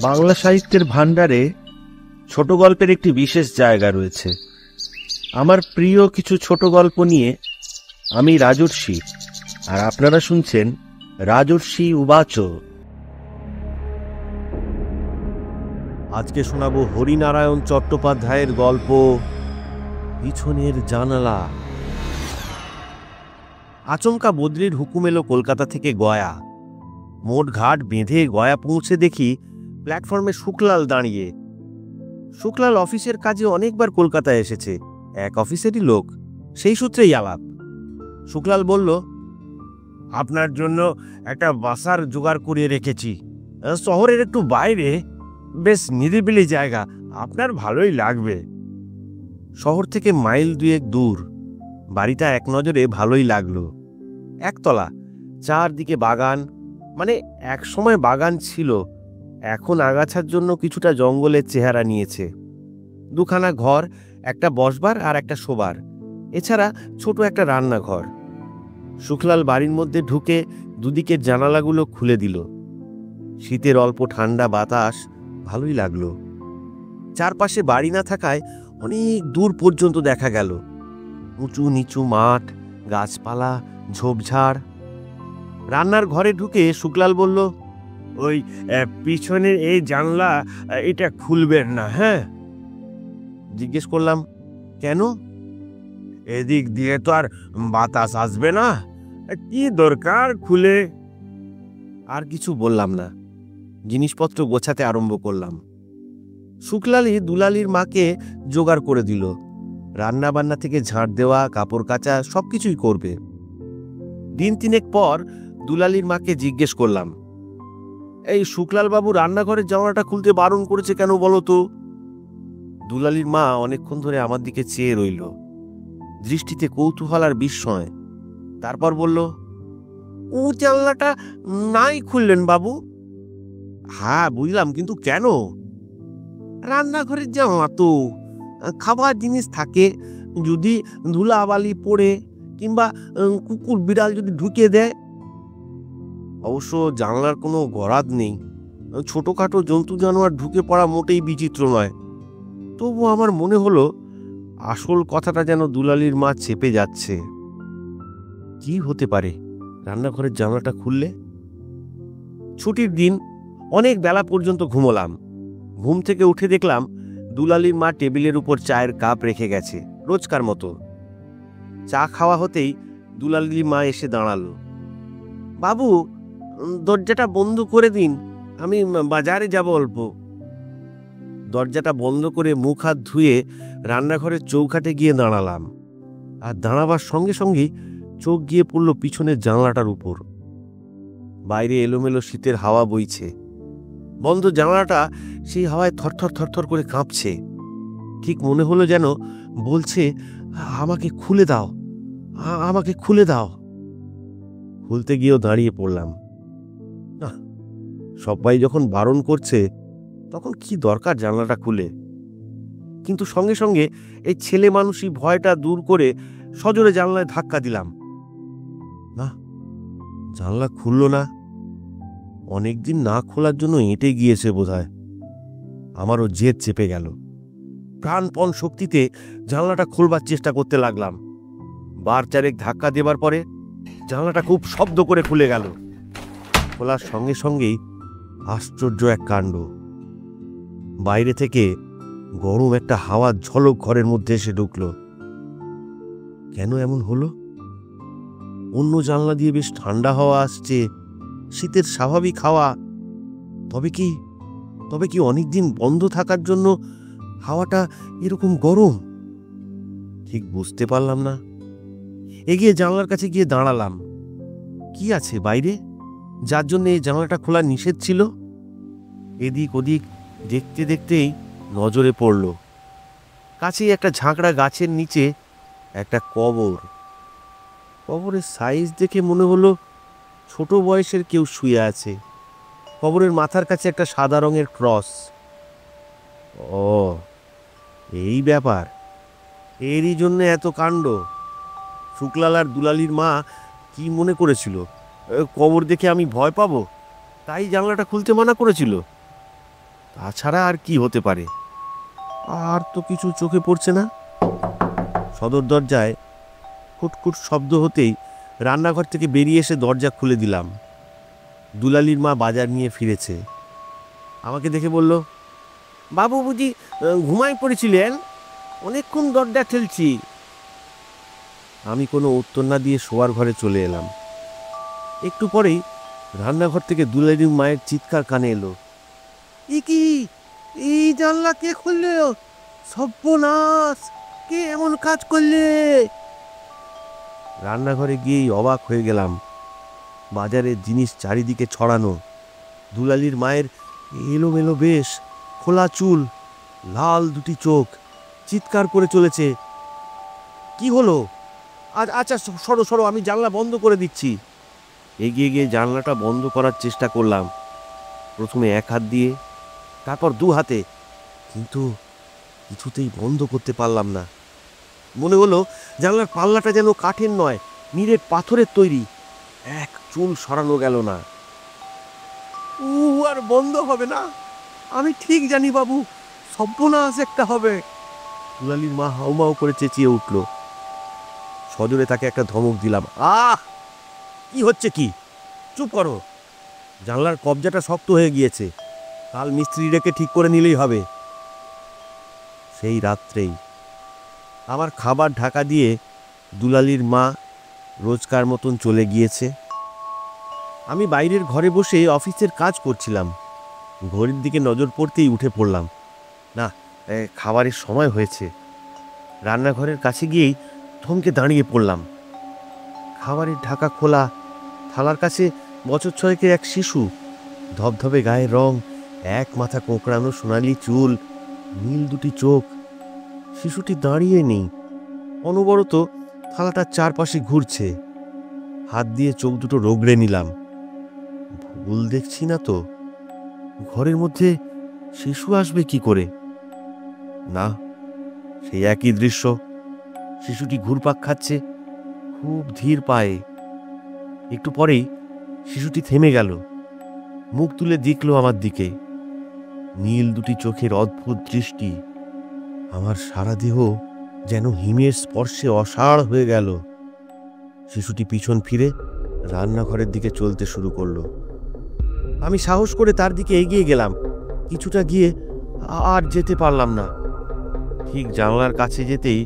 বাংলা সাহিত্যের ভাণ্ডারে ছোট গল্পের একটি বিশেষ জায়গা রয়েছে। আমার প্রিয় কিছু ছোট গল্প নিয়ে আমি রাজর্ষি, আর আপনারা শুনছেন রাজর্ষি উবাচ। আজকে শোনাবো হরিনারায়ণ চট্টোপাধ্যায়ের গল্প পিছনের জানালা। আচমকা বদলির হুকুম এলো কলকাতা থেকে গয়া। মোট ঘাট বেঁধে গয়া পৌঁছে দেখি প্ল্যাটফর্মে শুকলাল দাঁড়িয়ে। শুকলাল অফিসের কাজে অনেকবার কলকাতায় এসেছে, এক অফিসেরই লোক, সেই সূত্রেই আলাপ। শুকলাল বলল, আপনার জন্য একটা বাসার জোগাড় করিয়ে রেখেছি, শহরের একটু বাইরে, বেশ নিরিবিলি জায়গা, আপনার ভালোই লাগবে। শহর থেকে মাইল 2 দূর। বাড়িটা এক নজরে ভালোই লাগলো। একতলা, চারদিকে বাগান, মানে এক সময় বাগান ছিল, এখন আগাছার জন্য কিছুটা জঙ্গলের চেহারা নিয়েছে। 2খানা ঘর, একটা বসবার আর একটা শোবার, এছাড়া ছোট একটা রান্নাঘর। শুকলাল বাড়ির মধ্যে ঢুকে দুদিকের জানালাগুলো খুলে দিল। শীতের অল্প ঠান্ডা বাতাস ভালোই লাগলো। চারপাশে বাড়ি না থাকায় অনেক দূর পর্যন্ত দেখা গেল উঁচু নিচু মাঠ, গাছপালা, ঝোপঝাড়। রান্নার ঘরে ঢুকে শুকলাল বলল, ওই পিছনের এই জানলা এটা খুলবেন না, হ্যাঁ? জিজ্ঞেস করলাম, কেন? এদিক দিয়ে তো আর বাতাস আসবে না, কি দরকার খুলে? আর কিছু বললাম না, জিনিসপত্র গোছাতে আরম্ভ করলাম। শুকলালই দুলালির মাকে জোগাড় করে দিল, রান্না বান্না থেকে ঝাড় দেওয়া, কাপড় কাচা সবকিছুই করবে। দিন 3 পর দুলালির মাকে জিজ্ঞেস করলাম, এই শুকলাল বাবু রান্নাঘরের জানালাটা খুলতে বারণ করেছে কেন বলো তো? দুলালির মা অনেকক্ষণ ধরে আমার দিকে চেয়ে রইল, দৃষ্টিতে কৌতূহল আর বিস্ময়। তারপর বলল, ও জানলাটা নাই খুললেন বাবু? হ্যাঁ বুঝলাম, কিন্তু কেন? রান্নাঘরের জানলা তো, খাবার জিনিস থাকে, যদি ধুলাবালি পড়ে কিংবা কুকুর বিড়াল যদি ঢুকিয়ে দেয়। অবশ্য জানলার কোনো গরাদ নেই, ছোটখাটো জন্তু জানোয়ার ঢুকে পড়া মোটেই বিচিত্র নয়। তবু আমার মনে হলো আসল কথাটা যেন দুলালির মা চেপে যাচ্ছে। কি হতে পারে রান্নাঘরের জানলাটা খুললে? ছুটির দিন, অনেক বেলা পর্যন্ত ঘুমোলাম। ঘুম থেকে উঠে দেখলাম দুলালির মা টেবিলের উপর চায়ের কাপ রেখে গেছে, রোজকার মতো। চা খাওয়া হতেই দুলালির মা এসে দাঁড়ালো। বাবু, দরজাটা বন্ধ করে দিন, আমি বাজারে যাব অল্প। দরজাটা বন্ধ করে মুখ হাত ধুয়ে রান্নাঘরের চৌকাঠে গিয়ে দাঁড়ালাম। আর দাঁড়াবার সঙ্গে সঙ্গে চোখ গিয়ে পড়ল পিছনের জানলাটার উপর। বাইরে এলোমেলো শীতের হাওয়া বইছে। বন্ধ জানলাটা সেই হাওয়ায় থরথর থরথর করে কাঁপছে। ঠিক মনে হলো যেন বলছে, আমাকে খুলে দাও, আমাকে খুলে দাও। খুলতে গিয়েও দাঁড়িয়ে পড়লাম। না, সবাই যখন বারণ করছে তখন কি দরকার জানলাটা খুলে? কিন্তু সঙ্গে সঙ্গে এই ছেলে মানুষই ভয়টা দূর করে সজোরে জানলায় ধাক্কা দিলাম। না, জানলা খুলল না। অনেকদিন না খোলার জন্য এঁটে গিয়েছে বোধহয়। আমারও জেদ চেপে গেল। প্রাণপণ শক্তিতে জানলাটা খুলবার চেষ্টা করতে লাগলাম। 4 ধাক্কা দেবার পরে জানলাটা খুব শব্দ করে খুলে গেল। খোলার সঙ্গে সঙ্গেই আশ্চর্য এক কাণ্ড। বাইরে থেকে গরম একটা হাওয়ার ঝলক ঘরের মধ্যে এসে ঢুকল। কেন এমন হলো? অন্য জানলা দিয়ে বেশ ঠান্ডা হাওয়া আসছে, শীতের স্বাভাবিক হাওয়া। তবে কি অনেকদিন বন্ধ থাকার জন্য হাওয়াটা এরকম গরম? ঠিক বুঝতে পারলাম না। এগিয়ে জানলার কাছে গিয়ে দাঁড়ালাম। কি আছে বাইরে যার জন্য এই জানলাটা খোলা নিষেধ ছিল? এদিক ওদিক দেখতে দেখতেই নজরে পড়ল কাছেই একটা ঝাঁকড়া গাছের নিচে একটা কবর। কবরের সাইজ দেখে মনে হলো ছোট বয়সের কেউ শুয়ে আছে। কবরের মাথার কাছে একটা সাদা রঙের ক্রস। ও, এই ব্যাপার, এরই জন্য এত কাণ্ড। শুকলাল আর দুলালির মা কি মনে করেছিল কবর দেখে আমি ভয় পাবো, তাই জানলাটা খুলতে মানা করেছিল? তাছাড়া আর কি হতে পারে? আর তো কিছু চোখে পড়ছে না। সদর দরজায় খুটখুট শব্দ হতেই রান্নাঘর থেকে বেরিয়ে এসে দরজা খুলে দিলাম। দুলালির মা বাজার নিয়ে ফিরেছে। আমাকে দেখে বলল, বাবু বুঝি ঘুমাই পড়েছিলেন? অনেকক্ষণ দরজা ঠেলছি। আমি কোনো উত্তর না দিয়ে শোয়ার ঘরে চলে এলাম। একটু পরেই রান্নাঘর থেকে দুলালির মায়ের চিৎকার কানে এলো, কি এই জানলা কে খুললে? সর্বনাশ! কে এমন কাজ করলে? রান্নাঘরে গিয়েই অবাক হয়ে গেলাম। বাজারের জিনিস চারিদিকে ছড়ানো। দুলালির মায়ের এলোমেলো বেশ, খোলা চুল, লাল দুটি চোখ, চিৎকার করে চলেছে। কি হলো? আচ্ছা সরো সরো, আমি জানলা বন্ধ করে দিচ্ছি। এগিয়ে গিয়ে জানলাটা বন্ধ করার চেষ্টা করলাম, প্রথমে এক হাত দিয়ে, তারপর দু হাতে, কিন্তু কিছুতেই বন্ধ করতে পারলাম না। মনে হলো জানলার পাল্লাটা যেন কাঠের নয়, নিরেট পাথরের তৈরি। এক চুল সরানো গেল না। আর বন্ধ হবে না, আমি ঠিক জানি বাবু, সর্বনাশ একটা হবে। দুলালির মা হাউমাউ করে চেঁচিয়ে উঠল। সজোরে তাকে একটা ধমক দিলাম। কি হচ্ছে কি? চুপ করো। জানলার কবজাটা শক্ত হয়ে গিয়েছে, কাল মিস্ত্রি ডেকে ঠিক করে নিলেই হবে। সেই রাত্রেই আমার খাবার ঢাকা দিয়ে দুলালির মা রোজকার মতন চলে গিয়েছে। আমি বাইরের ঘরে বসে অফিসের কাজ করছিলাম। ঘড়ির দিকে নজর পড়তেই উঠে পড়লাম। না, খাবারের সময় হয়েছে। রান্নাঘরের কাছে গিয়েই থমকে দাঁড়িয়ে পড়লাম। খাবারের ঢাকা খোলা, থালার কাছে বছর ছয়েকের এক শিশু, ধবধবে গায়ের রং, এক মাথা কোঁকড়ানো সোনালি চুল, নীল দুটি চোখ। শিশুটি দাঁড়িয়ে নেই, অনবরত থালাটার চারপাশে ঘুরছে। হাত দিয়ে চোখ দুটো রগড়ে নিলাম। ভুল দেখছি না তো? ঘরের মধ্যে শিশু আসবে কি করে? না, সেই একই দৃশ্য। শিশুটি ঘুরপাক খাচ্ছে, খুব ধীর পায়ে। একটু পরেই শিশুটি থেমে গেল, মুখ তুলে দেখল আমার দিকে। নীল দুটি চোখের অদ্ভুত দৃষ্টি। আমার সারা দেহ যেন হিমের স্পর্শে অসাড় হয়ে গেল। শিশুটি পিছন ফিরে রান্নাঘরের দিকে চলতে শুরু করলো। আমি সাহস করে তার দিকে এগিয়ে গেলাম। কিছুটা গিয়ে আর যেতে পারলাম না। ঠিক জানলার কাছে যেতেই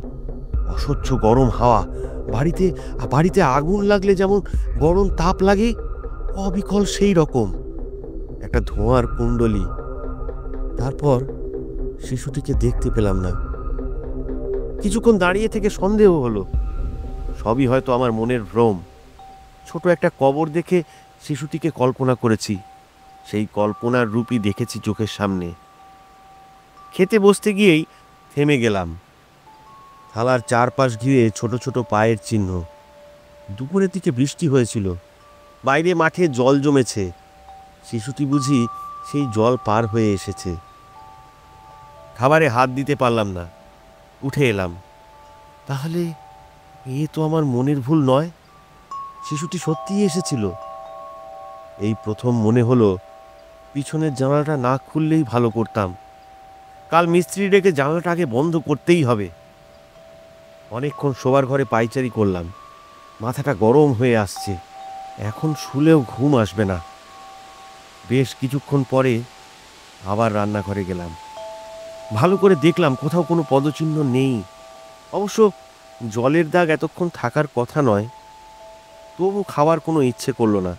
অসহ্য গরম হাওয়া। বাড়িতে আগুন লাগলে যেমন গরম তাপ লাগে, অবিকল সেই রকম একটা ধোঁয়ার কুণ্ডলী। তারপর শিশুটিকে দেখতে পেলাম না। কিছুক্ষণ দাঁড়িয়ে থেকে সন্দেহ হলো, সবই হয়তো আমার মনের ভ্রম। ছোট একটা কবর দেখে শিশুটিকে কল্পনা করেছি, সেই কল্পনার রূপই দেখেছি চোখের সামনে। খেতে বসতে গিয়েই থেমে গেলাম। থালার চারপাশ ঘিরে ছোট ছোট পায়ের চিহ্ন। দুপুরের দিকে বৃষ্টি হয়েছিল, বাইরে মাঠে জল জমেছে। শিশুটি বুঝি সেই জল পার হয়ে এসেছে। খাবারে হাত দিতে পারলাম না, উঠে এলাম। তাহলে এ তো আমার মনের ভুল নয়, শিশুটি সত্যিই এসেছিল। এই প্রথম মনে হলো পিছনের জানালাটা না খুললেই ভালো করতাম। কাল মিস্ত্রি ডেকে জানালাটা আগে বন্ধ করতেই হবে। অনেকক্ষণ শোবার ঘরে পায়চারি করলাম, মাথাটা গরম হয়ে আসছে। এখন শুলেও ঘুম আসবে না। বেশ কিছুক্ষণ পরে আবার রান্নাঘরে গেলাম। ভালো করে দেখলাম কোথাও কোনো পদচিহ্ন নেই। অবশ্য জলের দাগ এতক্ষণ থাকার কথা নয়, তবু খাওয়ার কোনো ইচ্ছে করলো না।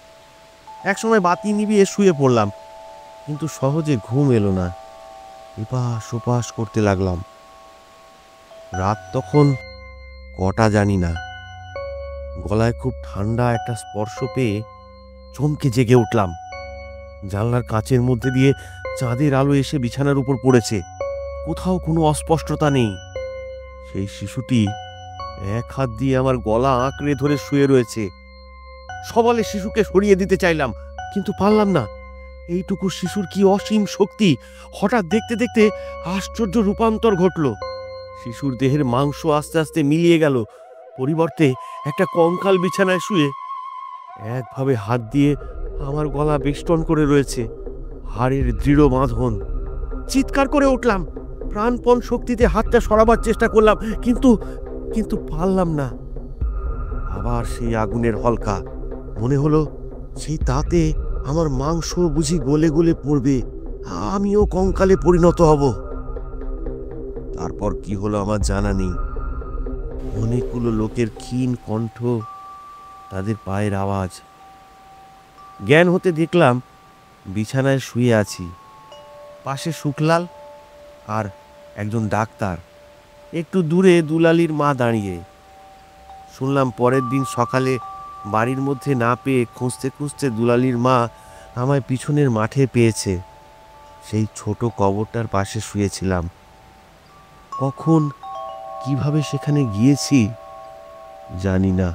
একসময় বাতি নিভিয়ে শুয়ে পড়লাম, কিন্তু সহজে ঘুম এলো না। এপাশ ওপাশ করতে লাগলাম। রাত তখন কটা জানি না। গলায় খুব ঠান্ডা একটা স্পর্শ পেয়ে চমকে জেগে উঠলাম। জানলার কাঁচের মধ্যে দিয়ে চাঁদের আলো এসে বিছানার উপর পড়েছে। কোথাও কোনো অস্পষ্টতা নেই। সেই শিশুটি এক হাত দিয়ে আমার গলা আঁকড়ে ধরে শুয়ে রয়েছে। সবলে শিশুকে সরিয়ে দিতে চাইলাম, কিন্তু পারলাম না। এইটুকু শিশুর কি অসীম শক্তি! হঠাৎ দেখতে দেখতে আশ্চর্য রূপান্তর ঘটল। শিশুর দেহের মাংস আস্তে আস্তে মিলিয়ে গেল, পরিবর্তে একটা কঙ্কাল বিছানায় শুয়ে একভাবে হাত দিয়ে আমার গলা বেষ্টন করে রয়েছে। হাড়ের দৃঢ় বাঁধন, চিৎকার করে উঠলাম। প্রাণপণ শক্তিতে হাতটা সরাবার চেষ্টা করলাম, কিন্তু কিন্তু পারলাম না। আবার সেই আগুনের হলকা। মনে হলো সেই তাতে আমার মাংস বুঝি গলে গলে পড়বে, আমিও কঙ্কালে পরিণত হব। তারপর কি হলো আমার জানা নেই। অনেকগুলো লোকের ক্ষীণ কণ্ঠ, তাদের পায়ের আওয়াজ। জ্ঞান হতে দেখলাম বিছানায় শুয়ে আছি, পাশে শুকলাল আর একজন ডাক্তার, একটু দূরে দুলালির মা দাঁড়িয়ে। শুনলাম পরের দিন সকালে বাড়ির মধ্যে না পেয়ে খুঁজতে খুঁজতে দুলালির মা আমায় পিছনের মাঠে পেয়েছে। সেই ছোট কবরটার পাশে শুয়েছিলাম। কখন কিভাবে সেখানে গিয়েছি জানি না।